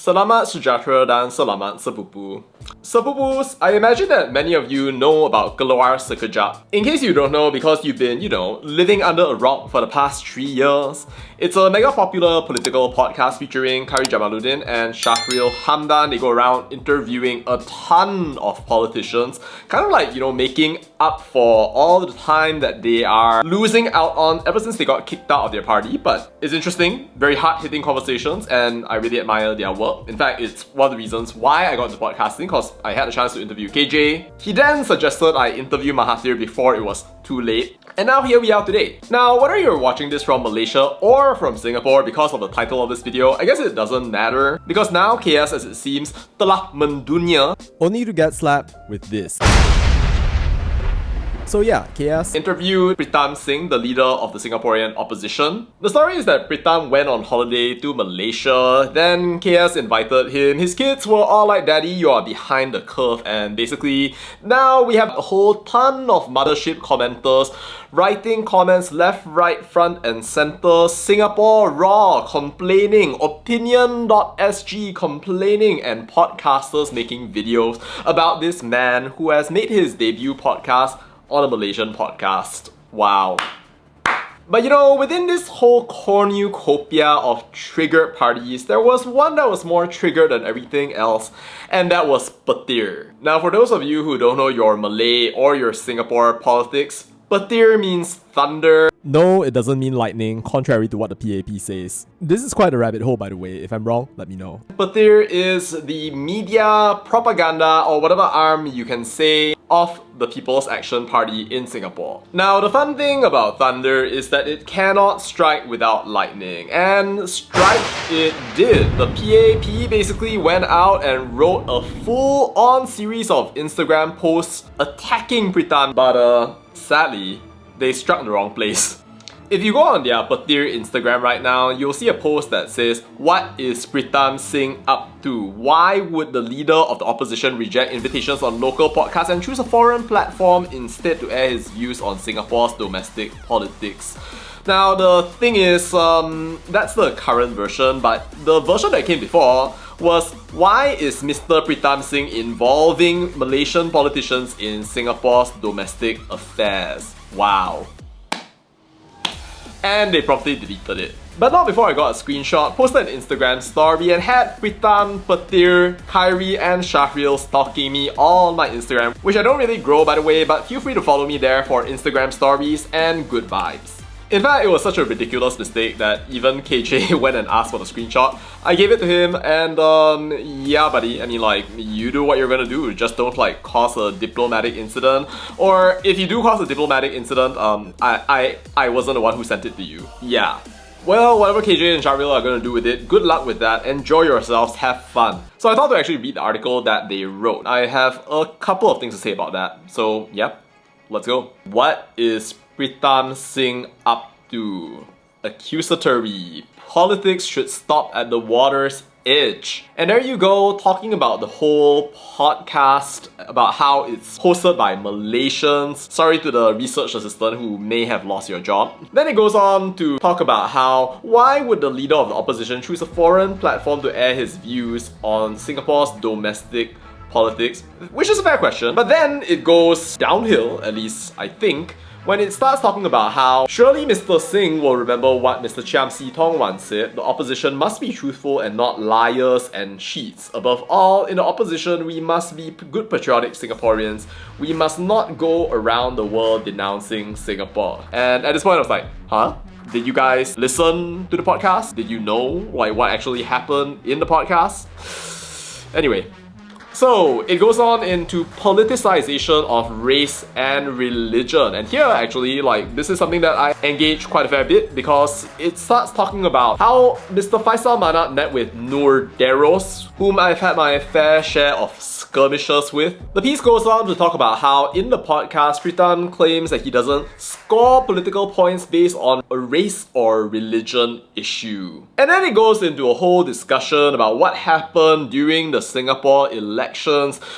Selamat sejahtera dan selamat sepupu. Sepupus, I imagine that many of you know about Keluar Sekejap. In case you don't know, because you've been, living under a rock for the past 3 years, it's a mega popular political podcast featuring KJ and Shahril Hamdan. They go around interviewing a ton of politicians, kind of like, making up for all the time that they are losing out on ever since they got kicked out of their party. But it's interesting, very hard-hitting conversations, and I really admire their work. In fact, it's one of the reasons why I got into podcasting, because I had a chance to interview KJ. He then suggested I interview Mahathir before it was too late. And now here we are today. Now, whether you're watching this from Malaysia or from Singapore, because of the title of this video, I guess it doesn't matter. Because now KS, as it seems, telah mendunia. Only to get slapped with this. So yeah, KS interviewed Pritam Singh, the leader of the Singaporean opposition. The story is that Pritam went on holiday to Malaysia, then KS invited him. His kids were all like, "Daddy, you are behind the curve," and basically now we have a whole ton of mothership commenters writing comments left, right, front and center. Singapore Raw complaining, Opinion.sg complaining, and podcasters making videos about this man who has made his debut podcast on a Malaysian podcast. Wow. But within this whole cornucopia of triggered parties, there was one that was more triggered than everything else, and that was petir. Now, for those of you who don't know your Malay or your Singapore politics, petir means thunder. No, it doesn't mean lightning, contrary to what the PAP says. This is quite a rabbit hole, by the way. If I'm wrong, let me know. Petir is the media, propaganda, or whatever arm you can say of the People's Action Party in Singapore. Now, the fun thing about thunder is that it cannot strike without lightning. And strike it did. The PAP basically went out and wrote a full-on series of Instagram posts attacking Pritam, but sadly, they struck the wrong place. If you go on their petir Instagram right now, you'll see a post that says, "What is Pritam Singh up to? Why would the leader of the opposition reject invitations on local podcasts and choose a foreign platform instead to air his views on Singapore's domestic politics?" Now, the thing is, that's the current version, but the version that came before was, "Why is Mr. Pritam Singh involving Malaysian politicians in Singapore's domestic affairs?" Wow. And they promptly deleted it. But not before I got a screenshot, posted an Instagram story, and had Pritam, Petir, Kyrie and Shahril stalking me all my Instagram, which I don't really grow by the way, but feel free to follow me there for Instagram stories and good vibes. In fact, it was such a ridiculous mistake that even KJ went and asked for the screenshot. I gave it to him, and yeah buddy, you do what you're gonna do, just don't cause a diplomatic incident. Or if you do cause a diplomatic incident, I wasn't the one who sent it to you. Yeah. Well, whatever KJ and Shahril are gonna do with it, good luck with that, enjoy yourselves, have fun. So I thought to actually read the article that they wrote. I have a couple of things to say about that, so yeah, let's go. What is Pritam Singh up to? Accusatory. Politics should stop at the water's edge. And there you go, talking about the whole podcast, about how it's hosted by Malaysians. Sorry to the research assistant who may have lost your job. Then it goes on to talk about how, why would the leader of the opposition choose a foreign platform to air his views on Singapore's domestic politics? Which is a fair question. But then it goes downhill, at least I think, when it starts talking about how surely Mr. Singh will remember what Mr. Chiam Si Tong once said, "The opposition must be truthful and not liars and cheats. Above all, in the opposition, we must be good patriotic Singaporeans. We must not go around the world denouncing Singapore." And at this point I was like, huh? Did you guys listen to the podcast? Did you know what actually happened in the podcast? Anyway. So, it goes on into politicization of race and religion. And here, actually, this is something that I engage quite a fair bit, because it starts talking about how Mr. Faisal Manat met with Nur Deros, whom I've had my fair share of skirmishes with. The piece goes on to talk about how in the podcast, Pritam claims that he doesn't score political points based on a race or religion issue. And then it goes into a whole discussion about what happened during the Singapore elections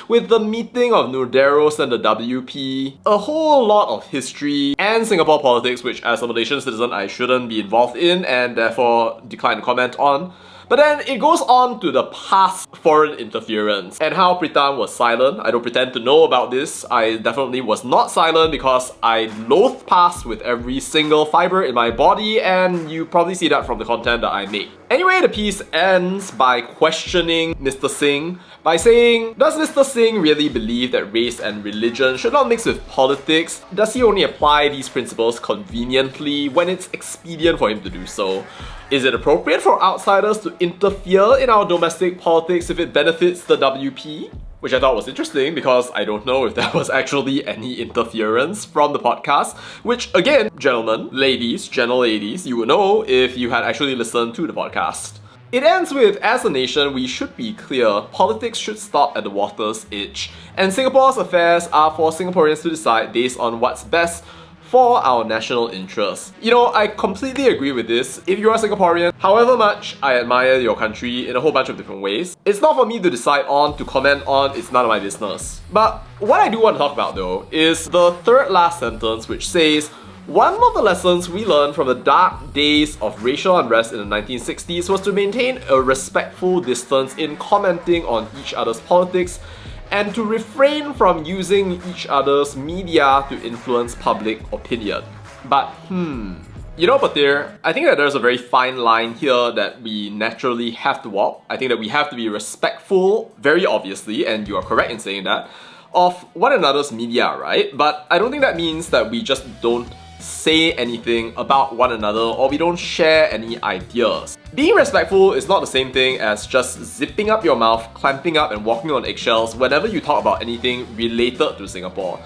with the meeting of Nur Deros and the WP. A whole lot of history and Singapore politics, which as a Malaysian citizen I shouldn't be involved in and therefore decline to comment on. But then it goes on to the past foreign interference and how Pritam was silent. I don't pretend to know about this. I definitely was not silent because I loathe past with every single fiber in my body, and you probably see that from the content that I make. Anyway, the piece ends by questioning Mr. Singh by saying, does Mr. Singh really believe that race and religion should not mix with politics? Does he only apply these principles conveniently when it's expedient for him to do so? Is it appropriate for outsiders to interfere in our domestic politics if it benefits the WP? Which I thought was interesting because I don't know if there was actually any interference from the podcast, which again, gentlemen, ladies, gentle ladies, you would know if you had actually listened to the podcast. It ends with, as a nation, we should be clear, politics should stop at the water's edge, and Singapore's affairs are for Singaporeans to decide based on what's best for our national interests. You know, I completely agree with this. If you are Singaporean, however much I admire your country in a whole bunch of different ways, it's not for me to decide on, to comment on, it's none of my business. But what I do want to talk about though is the third last sentence, which says, one of the lessons we learned from the dark days of racial unrest in the 1960s was to maintain a respectful distance in commenting on each other's politics and to refrain from using each other's media to influence public opinion. But you know, Patir, I think that there's a very fine line here that we naturally have to walk. I think that we have to be respectful, very obviously, and you are correct in saying that, of one another's media, right? But I don't think that means that we just don't say anything about one another or we don't share any ideas. Being respectful is not the same thing as just zipping up your mouth, clamping up and walking on eggshells whenever you talk about anything related to Singapore.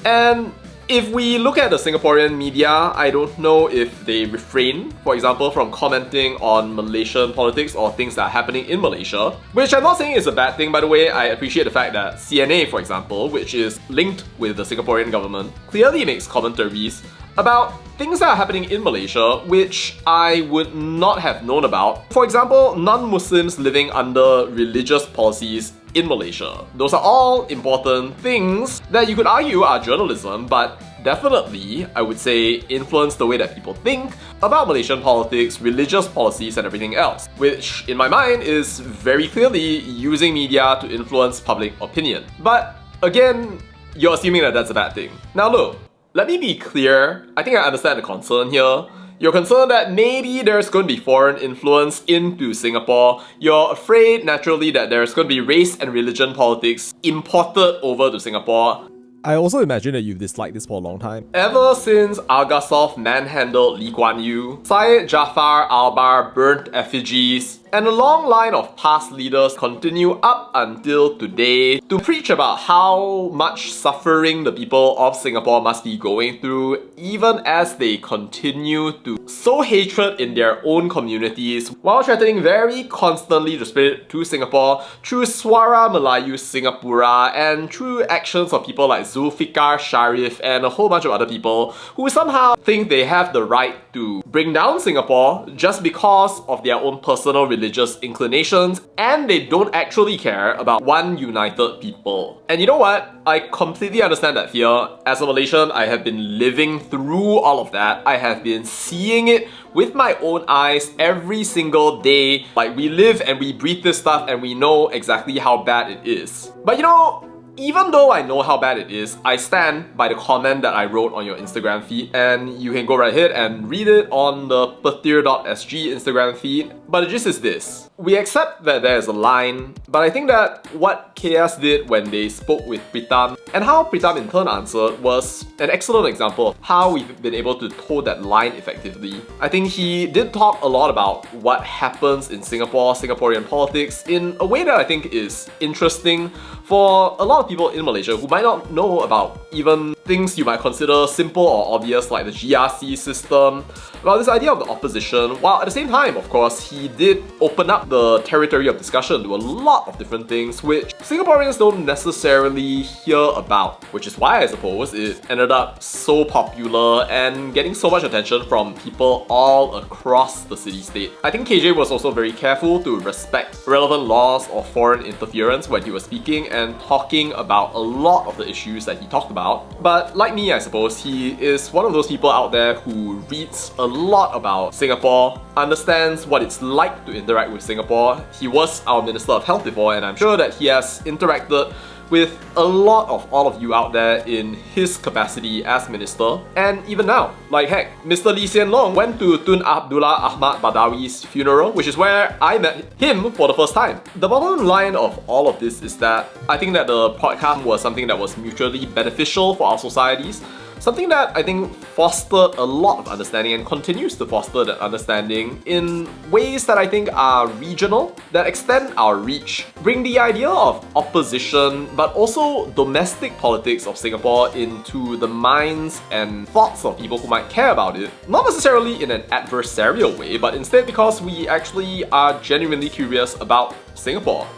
And if we look at the Singaporean media, I don't know if they refrain, for example, from commenting on Malaysian politics or things that are happening in Malaysia, which I'm not saying is a bad thing, by the way. I appreciate the fact that CNA, for example, which is linked with the Singaporean government, clearly makes commentaries about things that are happening in Malaysia which I would not have known about. For example, non-Muslims living under religious policies in Malaysia. Those are all important things that you could argue are journalism, but definitely, I would say, influence the way that people think about Malaysian politics, religious policies, and everything else, which in my mind is very clearly using media to influence public opinion. But again, you're assuming that that's a bad thing. Now look, let me be clear. I think I understand the concern here. You're concerned that maybe there's going to be foreign influence into Singapore. You're afraid, naturally, that there's going to be race and religion politics imported over to Singapore. I also imagine that you've disliked this for a long time. Ever since Argasov manhandled Lee Kuan Yew, Syed Jafar Albar burnt effigies, and a long line of past leaders continue up until today to preach about how much suffering the people of Singapore must be going through, even as they continue to sow hatred in their own communities while threatening very constantly to spread it to Singapore through Suara Melayu Singapura and through actions of people like Zulfikar Sharif and a whole bunch of other people who somehow think they have the right to bring down Singapore just because of their own personal religious inclinations, and they don't actually care about one united people. And you know what? I completely understand that fear. As a Malaysian, I have been living through all of that. I have been seeing it with my own eyes every single day. Like, we live and we breathe this stuff and we know exactly how bad it is. But you know, even though I know how bad it is, I stand by the comment that I wrote on your Instagram feed, and you can go right ahead and read it on the patir.sg Instagram feed. But the gist is this. We accept that there is a line, but I think that what KS did when they spoke with Pritam and how Pritam in turn answered was an excellent example of how we've been able to toe that line effectively. I think he did talk a lot about what happens in Singapore, Singaporean politics, in a way that I think is interesting for a lot of people in Malaysia who might not know about even things you might consider simple or obvious like the GRC system, about this idea of the opposition, while at the same time, of course, he did open up the territory of discussion to a lot of different things which Singaporeans don't necessarily hear about, which is why I suppose it ended up so popular and getting so much attention from people all across the city-state. I think KJ was also very careful to respect relevant laws or foreign interference when he was speaking and talking about a lot of the issues that he talked about. But like me, I suppose, he is one of those people out there who reads a lot about Singapore, understands what it's like to interact with Singapore. He was our Minister of Health before, and I'm sure that he has interacted with a lot of all of you out there in his capacity as minister, and even now. Like heck, Mr. Lee Hsien Loong went to Tun Abdullah Ahmad Badawi's funeral, which is where I met him for the first time. The bottom line of all of this is that I think that the podcast was something that was mutually beneficial for our societies, something that I think fostered a lot of understanding and continues to foster that understanding in ways that I think are regional, that extend our reach, bring the idea of opposition but also domestic politics of Singapore into the minds and thoughts of people who might care about it, not necessarily in an adversarial way, but instead because we actually are genuinely curious about Singapore.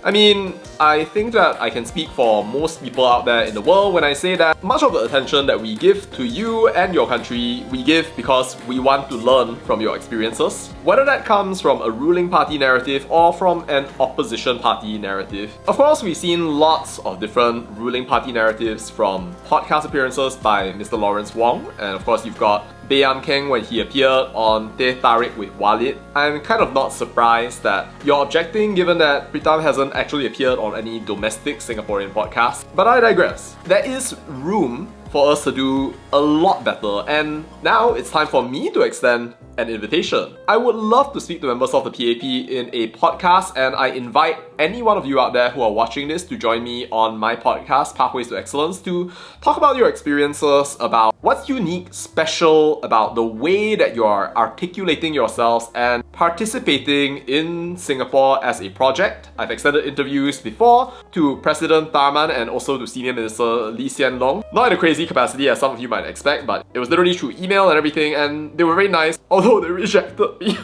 I mean, I think that I can speak for most people out there in the world when I say that much of the attention that we give to you and your country, we give because we want to learn from your experiences. Whether that comes from a ruling party narrative or from an opposition party narrative. Of course, we've seen lots of different ruling party narratives from podcast appearances by Mr. Lawrence Wong, and of course you've got Baey Keng when he appeared on Teh Tarik with Walid. I'm kind of not surprised that you're objecting given that Pritam hasn't actually appeared on any domestic Singaporean podcast. But I digress. There is room for us to do a lot better, and now it's time for me to extend an invitation. I would love to speak to members of the PAP in a podcast, and I invite any one of you out there who are watching this to join me on my podcast, Pathways to Excellence, to talk about your experiences, about what's unique, special about the way that you are articulating yourselves and participating in Singapore as a project. I've extended interviews before to President Tharman and also to Senior Minister Lee Hsien Loong. Not in a crazy capacity as some of you might expect, but it was literally through email and everything, and they were very nice, although they rejected me.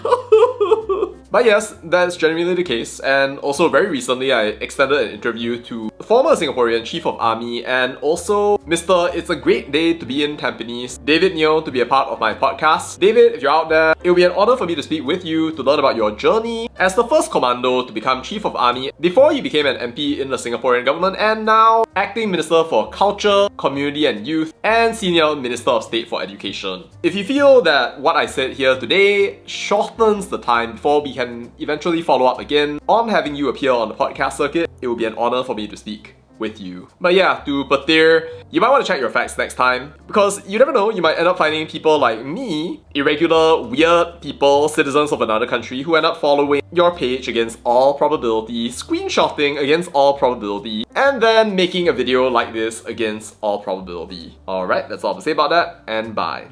But yes, that's genuinely the case, and also very recently I extended an interview to the former Singaporean Chief of Army and also Mr. It's a Great Day to Be in Tampines, David Neo, to be a part of my podcast. David, if you're out there, it will be an honor for me to speak with you to learn about your journey as the first commando to become Chief of Army before you became an MP in the Singaporean government and now Acting Minister for Culture, Community and Youth and Senior Minister of State for Education. If you feel that what I said here today shortens the time before we can eventually follow up again on having you appear on the podcast circuit, it will be an honor for me to speak with you. But yeah, to Petir, you might want to check your facts next time, because you never know, you might end up finding people like me, irregular, weird people, citizens of another country, who end up following your page against all probability, screenshotting against all probability, and then making a video like this against all probability. Alright, that's all to say about that, and bye.